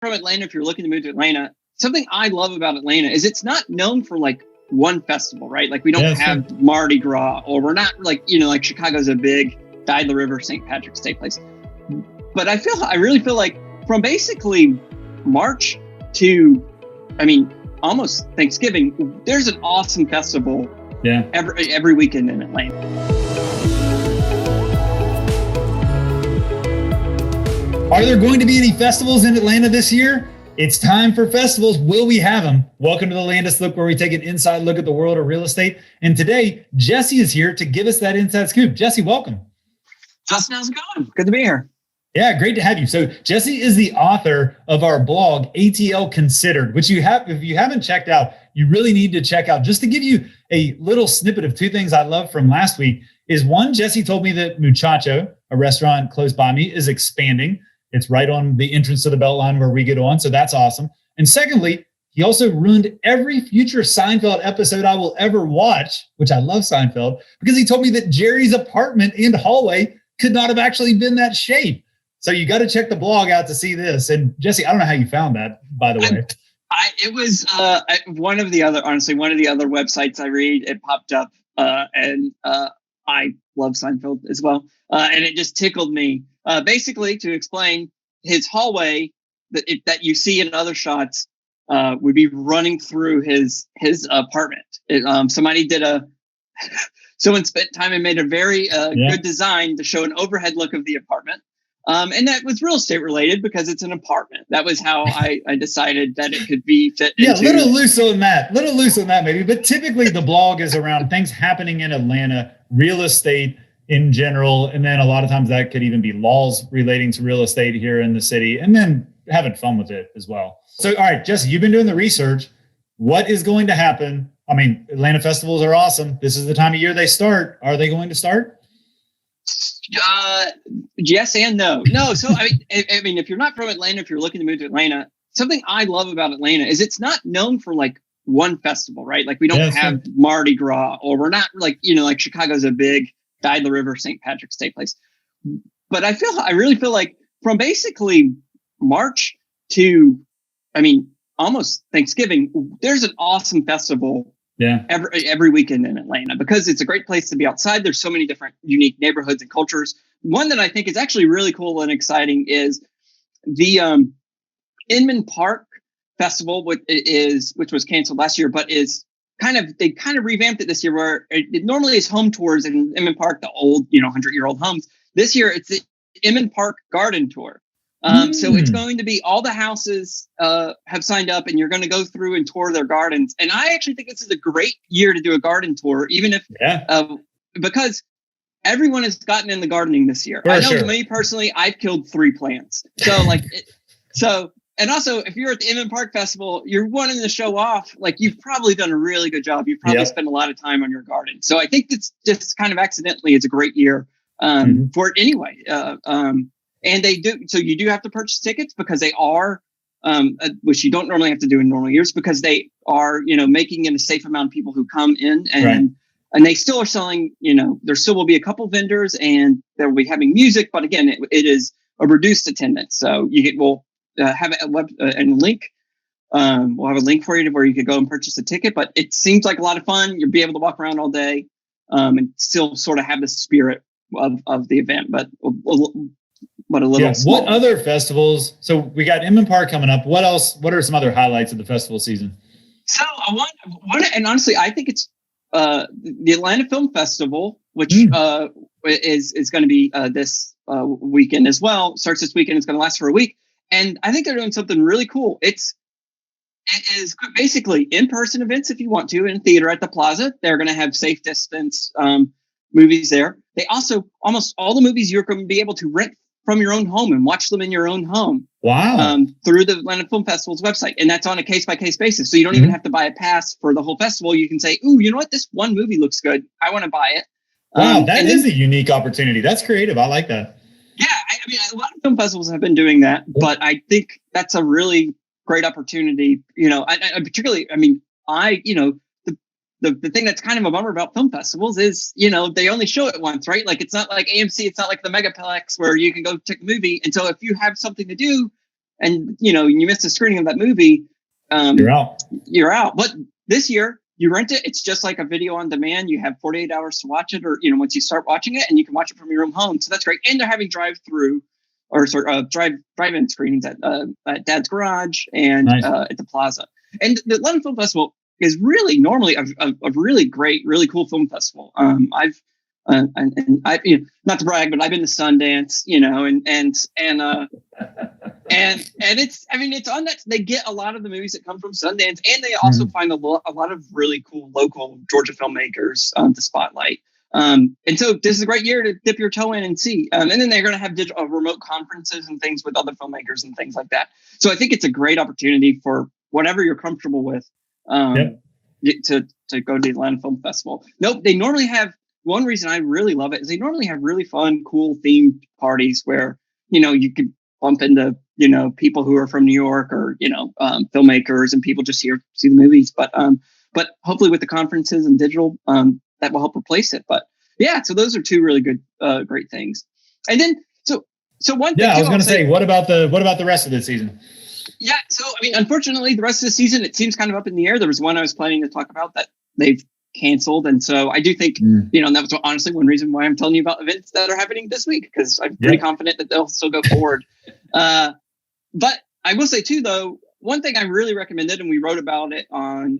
from Atlanta, if you're looking to move to Atlanta, something I love about Atlanta is it's not known for like one festival, right? Like we don't have Mardi Gras, or we're not like, like Chicago's a big Dyed in the River St. Patrick's Day place. But I really feel like from basically March to, almost Thanksgiving, there's an awesome festival every weekend in Atlanta. Are there going to be any festivals in Atlanta this year? It's time for festivals. Will we have them? Welcome to the Landis Look, where we take an inside look at the world of real estate. And today, Jesse is here to give us that inside scoop. Jesse, welcome. Justin, how's it going? Good to be here. Yeah, great to have you. So Jesse is the author of our blog, ATL Considered, which if you haven't checked out, you really need to check out. Just to give you a little snippet of two things I love from last week is one, Jesse told me that Muchacho, a restaurant close by me, is expanding. It's right on the entrance to the Beltline where we get on. So that's awesome. And secondly, he also ruined every future Seinfeld episode I will ever watch, which I love Seinfeld, because he told me that Jerry's apartment and hallway could not have actually been that shape. So you got to check the blog out to see this. And Jesse, I don't know how you found that, by the way. It was one of the other websites I read. It popped up, and I love Seinfeld as well. And it just tickled me. Basically, to explain, his hallway that you see in other shots would be running through his apartment. Someone spent time and made a very good design to show an overhead look of the apartment. And that was real estate related because it's an apartment. That was how I decided that it could be fit into. Yeah, little loose on that maybe. But typically the blog is around things happening in Atlanta, real estate in general. And then a lot of times that could even be laws relating to real estate here in the city, and then having fun with it as well. So, all right, Jesse, you've been doing the research. What is going to happen? Atlanta festivals are awesome. This is the time of year they start. Are they going to start? Yes and no. No. So, if you're not from Atlanta, if you're looking to move to Atlanta, something I love about Atlanta is it's not known for like one festival, right? Like we don't have Mardi Gras, or we're not like, like Chicago's a big Dyed in the River St. Patrick's Day place. But I really feel like from basically March to, almost Thanksgiving, there's an awesome festival every weekend in Atlanta because it's a great place to be outside. There's so many different unique neighborhoods and cultures. One that I think is actually really cool and exciting is the Inman Park Festival, which was canceled last year, but they kind of revamped it this year, where it normally is home tours in Inman Park, the old, 100-year-old homes. This year, it's the Inman Park Garden Tour. So it's going to be all the houses have signed up, and you're going to go through and tour their gardens. And I actually think this is a great year to do a garden tour, even if because everyone has gotten in the gardening this year. I know me personally, I've killed 3 plants. So and also, if you're at the Inman Park Festival, you're wanting to show off, like you've probably done a really good job. You've probably spent a lot of time on your garden. So I think it's just kind of accidentally, it's a great year for it anyway. And they do. So you do have to purchase tickets because they are, which you don't normally have to do in normal years, because they are, making it a safe amount of people who come in, and they still are selling, there still will be a couple vendors, and they'll be having music. But again, it is a reduced attendance. So we'll have a link. We'll have a link for you to where you could go and purchase a ticket. But it seems like a lot of fun. You'll be able to walk around all day and still sort of have the spirit of the event, but a little smaller. What other festivals? So we got Inman Park coming up. What else? What are some other highlights of the festival season? So and honestly, I think it's the Atlanta Film Festival, which is going to be this weekend as well. Starts this weekend. It's going to last for a week, and I think they're doing something really cool. It is basically in-person events if you want to, in theater at the Plaza. They're going to have safe distance movies there. They also, almost all the movies you're going to be able to rent from your own home and watch them in your own home. Wow. Through the Atlanta Film Festival's website. And that's on a case-by-case basis. So you don't even have to buy a pass for the whole festival. You can say, ooh, you know what? This one movie looks good. I want to buy it. Wow, that is a unique opportunity. That's creative. I like that. Yeah, a lot of film festivals have been doing that. But I think that's a really great opportunity. I particularly, the thing that's kind of a bummer about film festivals is, they only show it once, right? Like, it's not like AMC, it's not like the Megaplex where you can go check a movie. And so if you have something to do and you missed a screening of that movie, you're out. You're out. But this year, you rent it. It's just like a video on demand. You have 48 hours to watch it, or once you start watching it, and you can watch it from your own home. So that's great. And they're having drive-through or drive-in screenings at Dad's Garage and nice. At the Plaza. And the Atlanta Film Festival is really normally a really great, really cool film festival. I've not to brag, but I've been to Sundance, and it's on that. They get a lot of the movies that come from Sundance, and they also find a lot of really cool local Georgia filmmakers to spotlight. And so this is a great year to dip your toe in and see. And then they're going to have digital remote conferences and things with other filmmakers and things like that. So I think it's a great opportunity for whatever you're comfortable with to go to the Atlanta Film Festival. Nope, they normally have. One reason I really love it is they normally have really fun, cool themed parties where, you could bump into, people who are from New York or, filmmakers and people just here to see the movies. But hopefully with the conferences and digital, that will help replace it. But yeah, so those are two really good, great things. And then, so one thing. Yeah, I was going to say, what about the rest of the season? Yeah. So, unfortunately, the rest of the season, it seems kind of up in the air. There was one I was planning to talk about that they've canceled, and so I do think and that was honestly one reason why I'm telling you about events that are happening this week, because I'm pretty confident that they'll still go forward. But I will say too, though, one thing I really recommended, and we wrote about it on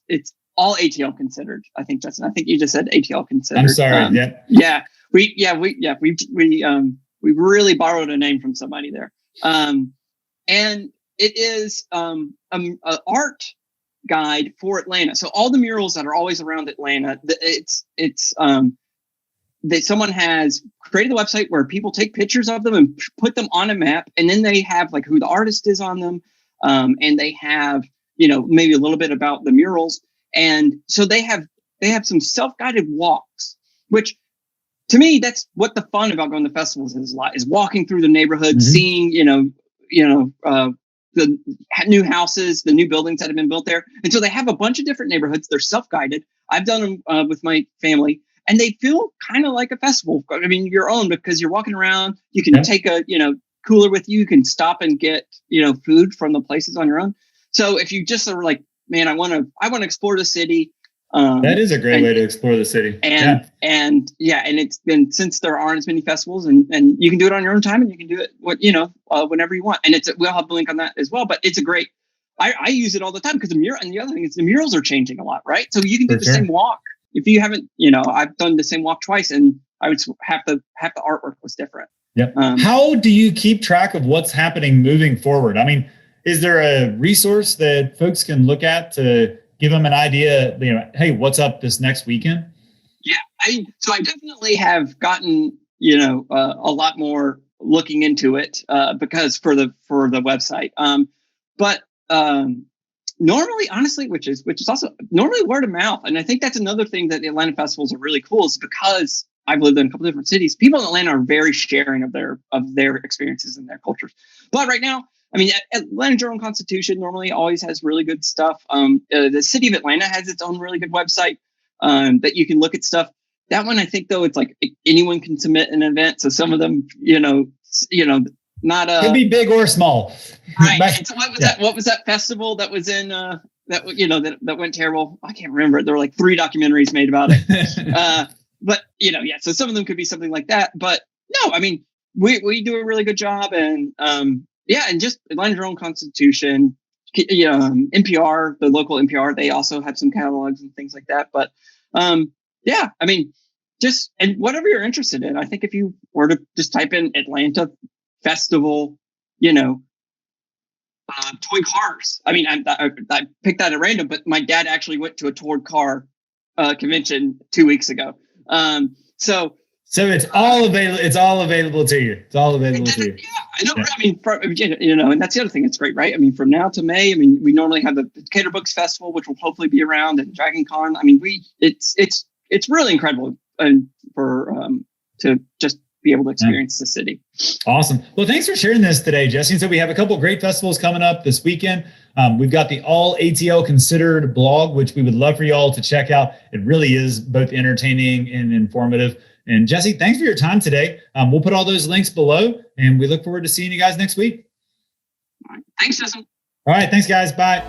it's all ATL considered. I think Justin, I think you just said ATL considered. I'm sorry. We really borrowed a name from somebody there, and it is an art guide for Atlanta. So all the murals that are always around Atlanta, that someone has created a website where people take pictures of them and put them on a map, and then they have like who the artist is on them, and they have maybe a little bit about the murals, and so they have self-guided walks, which to me that's what the fun about going to festivals is walking through the neighborhood, seeing the new houses, the new buildings that have been built there. And so they have a bunch of different neighborhoods. They're self-guided. I've done them with my family, and they feel kind of like a festival. Your own, because you're walking around. You can take a, cooler with you. You can stop and get, food from the places on your own. So if you just are like, man, I want to explore the city. That is a great way to explore the city. And it's been, since there aren't as many festivals, and you can do it on your own time, and you can do it whenever you want. And we'll have the link on that as well. But it's a great. I use it all the time because and the other thing is the murals are changing a lot, right? So you can do the same walk. If you haven't, I've done the same walk twice, and I would have the artwork was different. Yep. How do you keep track of what's happening moving forward? Is there a resource that folks can look at to give them an idea, hey, what's up this next weekend? Yeah, so I definitely have gotten, a lot more looking into it because for the website. But normally, honestly, which is also normally word of mouth, and I think that's another thing that the Atlanta festivals are really cool, is because I've lived in a couple different cities. People in Atlanta are very sharing of their experiences and their cultures. But right now, Atlanta Journal-Constitution normally always has really good stuff. The city of Atlanta has its own really good website that you can look at stuff. That one, I think, though, it's like anyone can submit an event. So some of them, not could be big or small. Right. So what was that festival that was in that went terrible? I can't remember. There were like 3 documentaries made about it. But so some of them could be something like that. But no, we do a really good job, and and just Atlanta Journal-Constitution, NPR, the local NPR, they also have some catalogs and things like that. But just, and whatever you're interested in, I think if you were to just type in Atlanta Festival, toy cars. I picked that at random, but my dad actually went to a toy car convention 2 weeks ago. So it's all available. It's all available to you. It's all available to you. Yeah, I know. And that's the other thing. It's great, right? From now to May. We normally have the Decatur Books Festival, which will hopefully be around, and Dragon Con. It's really incredible, to just be able to experience the city. Awesome. Well, thanks for sharing this today, Jesse. So we have a couple of great festivals coming up this weekend. We've got the All ATL Considered blog, which we would love for you all to check out. It really is both entertaining and informative. And Jesse, thanks for your time today. We'll put all those links below, and we look forward to seeing you guys next week. All right. Thanks, Justin. All right. Thanks, guys. Bye.